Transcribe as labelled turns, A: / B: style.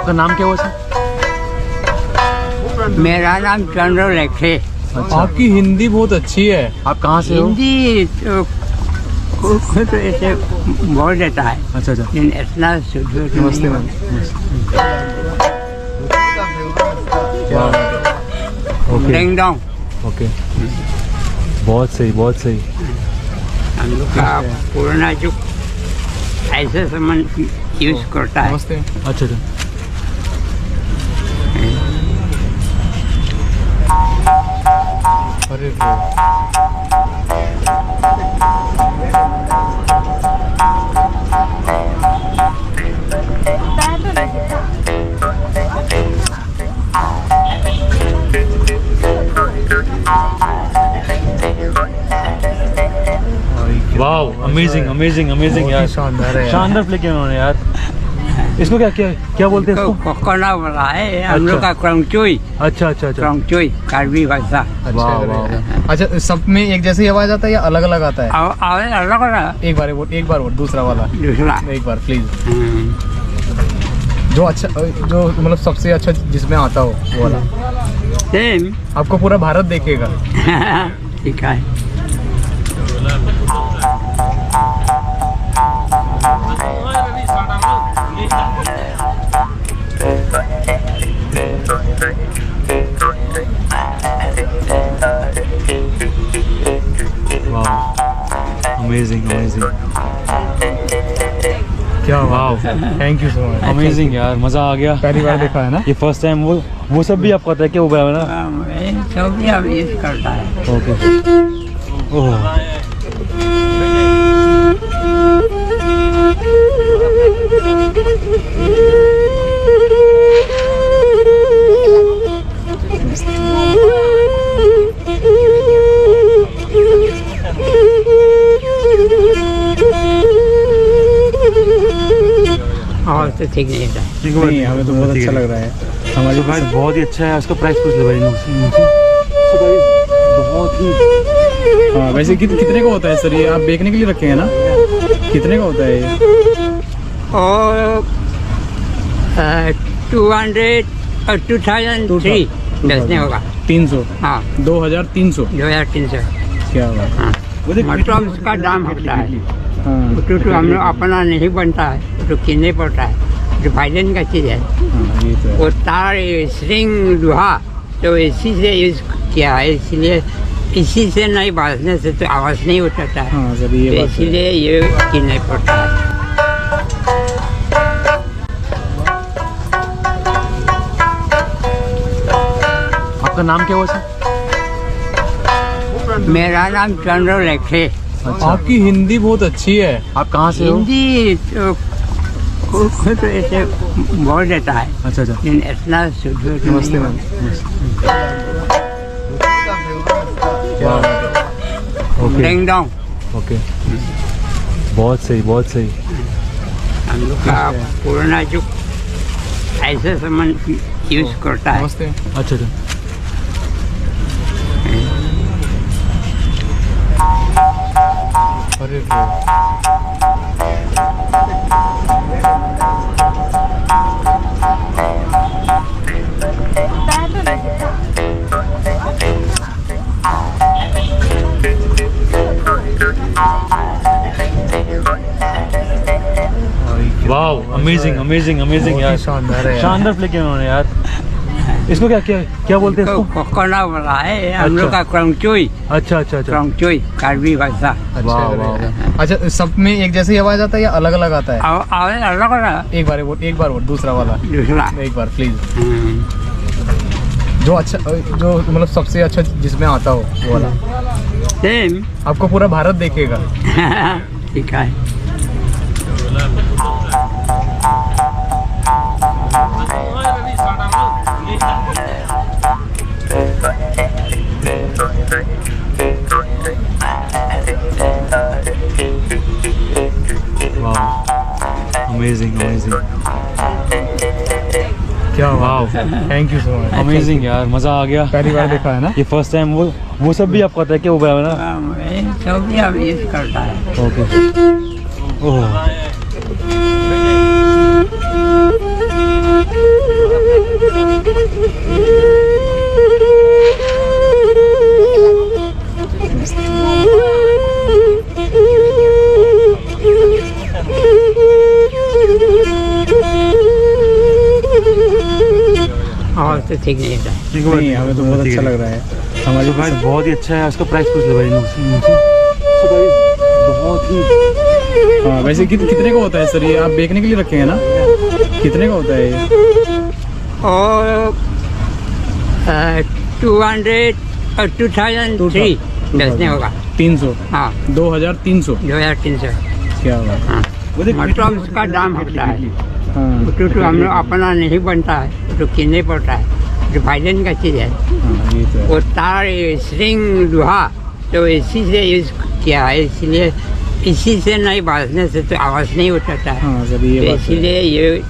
A: आपका नाम क्या हुआ सर?
B: मेरा नाम चंद्र लेक्थे।
A: अच्छा।
C: आपकी हिंदी बहुत अच्छी है।
A: आप कहाँ से हो?
B: हिंदी तो खुद ऐसे बोल देता है,
A: अच्छा अच्छा।
B: लेकिन इतना शुद्ध
C: नमस्ते ma'am.
A: Okay
B: ding dong.
A: Okay, बहुत सही बहुत सही।
B: हम लोग का पुराना जो ऐसे सामान यूज करता है।
C: नमस्ते।
A: अच्छा अच्छा।
C: अरे
A: वाओ, अमेजिंग अमेजिंग अमेजिंग यार,
C: शानदार है यार।
A: शानदार प्ले किया उन्होंने यार। इसको क्या क्या क्या बोलते हैं इसको?
B: कोकोना बोला है हम लोग का क्रंगचुई।
A: अच्छा अच्छा अच्छा।
B: क्रंगचुई कार्बी भाषा।
A: वाह वाह।
C: अच्छा, सब में एक जैसी आवाज आता है या अलग अलग आता है?
B: आवाज अलग अलग।
C: एक बार वो दूसरा वाला
B: दूसरा
C: एक बार प्लीज। जो अच्छा, जो मतलब सबसे अच्छा जिसमें आता हो वो वाला।
B: सेम।
C: आपको पूरा भारत देखेगा।
B: ठीक है।
A: अमेजिंग अमेजिंग,
C: क्या
A: वाह,
C: thank you so much.
A: Amazing यार, मजा आ गया।
C: पहली बार देखा है ना?
A: ये फर्स्ट टाइम वो सब भी आपको पता है क्या हुआ है ना?
B: सब भी अब यूज करता है।
A: ओके। ओह
B: और तो ठीक नहीं था।
C: नहीं, हमें तो बहुत अच्छा लग रहा है।
A: हमारी भाई बहुत ही अच्छा है, उसका प्राइस पूछ ले भाई। बहुत ही।
C: हाँ, वैसे कितने का होता है सर ये? आप बेचने के लिए रखे हैं ना? कितने का होता है ये?
B: और 2003 बेचने होगा।
C: 300।
B: हाँ
C: 2300।
B: 2300।
C: क्या बात।
B: हाँ मतलब उसका दाम होता है।
C: हाँ
B: तो हम लोग अपना नहीं बनता है, तो किनने पड़ता है। जो फाइलेंस का चीज़ है,
C: हाँ, ये तो है।
B: वो तार स्ट्रिंग लोहा तो इसी से यूज किया है, इसलिए इसी से नहीं बाजने से तो आवाज़ नहीं उठाता है।
C: हाँ सर, ये
B: तो
C: बात है।
B: इसीलिए ये किनने पड़ता है।
A: आपका नाम क्या हुआ सर?
B: मेरा नाम चंद्र लेक्थे।
A: अच्छा।
C: आपकी हिंदी बहुत अच्छी है।
A: आप कहाँ से हो?
B: हिंदी तो खुद ऐसे बोल देता है,
A: अच्छा अच्छा।
B: लेकिन इतना शुद्ध
C: नमस्ते ma'am.
A: Okay
B: ding dong.
A: Okay, बहुत सही बहुत सही।
B: हम लोग का पुराना जो ऐसे सामान यूज करता है।
C: नमस्ते।
A: अच्छा अच्छा।
C: अरे
A: वाओ, अमेजिंग अमेजिंग अमेजिंग यार,
C: शानदार है यार।
A: शानदार प्ले किया उन्होंने यार। इसको क्या क्या क्या बोलते हैं इसको?
B: कोकोना बोला है हम लोग का क्रंगचुई।
A: अच्छा अच्छा अच्छा।
B: क्रंगचुई कार्बी भाषा।
A: वाह वाह।
C: अच्छा, सब में एक जैसी आवाज आता है या अलग अलग आता है?
B: आवाज अलग अलग।
C: एक बार वो दूसरा वाला
B: दूसरा
C: एक बार प्लीज। जो अच्छा, जो मतलब सबसे अच्छा जिसमें आता हो वो वाला।
B: सेम।
C: आपको पूरा भारत देखेगा।
B: ठीक है।
A: अमेजिंग अमेजिंग,
C: क्या
A: वाह,
C: thank you so much.
A: Amazing यार, मजा आ गया।
C: पहली बार देखा है ना?
A: ये फर्स्ट टाइम वो सब भी आपको पता है क्या हुआ है ना?
B: सब भी अब यूज करता है।
A: ओके। ओह
B: और तो ठीक नहीं था।
C: नहीं, हमें तो बहुत अच्छा लग रहा है।
A: हमारे भाई बहुत ही अच्छा है, उसका प्राइस पूछ लो भाई मुझसे। बहुत ही
C: हाँ, वैसे कितने का होता है सर ये? आप बेचने के लिए रखे हैं ना? कितने का होता है ये?
B: और 200 और 2003 बेचने होगा।
C: 300?
B: हाँ,
C: 2300?
B: 2300।
C: क्या बात।
B: हाँ, मतलब उसका दाम होता है।
C: हाँ,
B: तो हम लोग अपना नहीं बनता है, तो किनने पड़ता है, जो फाइलेंस का चीज़ है।
C: हाँ, ये तो है।
B: वो तार स्ट्रिंग लोहा तो इसी से यूज किया है, इसलिए इसी से नहीं बांधने से तो आवाज़ नहीं उठाता है।
C: हाँ सर, ये
B: तो
C: बात है।
B: इसीलिए ये